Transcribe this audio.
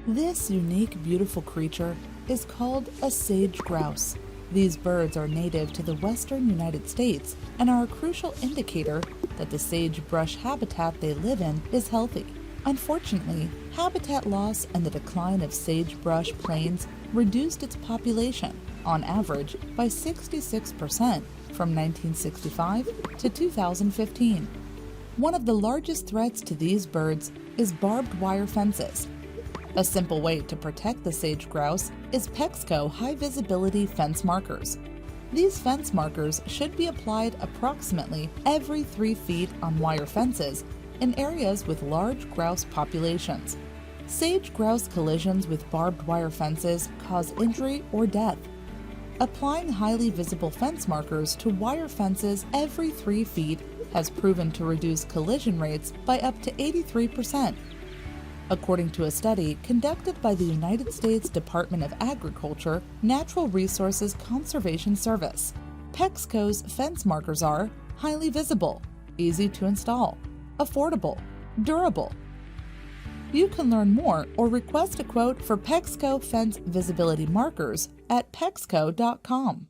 This unique, beautiful creature is called a sage grouse. These birds are native to the western United States and are a crucial indicator that the sagebrush habitat they live in is healthy. Unfortunately, habitat loss and the decline of sagebrush plains reduced its population, on average, by 66% from 1965 to 2015. One of the largest threats to these birds is barbed wire fences. A simple way to protect the sage grouse is Pexco high-visibility fence markers. These fence markers should be applied approximately every 3 feet on wire fences in areas with large grouse populations. Sage grouse collisions with barbed wire fences cause injury or death. Applying highly visible fence markers to wire fences every 3 feet has proven to reduce collision rates by up to 83%. According to a study conducted by the United States Department of Agriculture Natural Resources Conservation Service, Pexco's fence markers are highly visible, easy to install, affordable, durable. You can learn more or request a quote for Pexco fence visibility markers at pexco.com.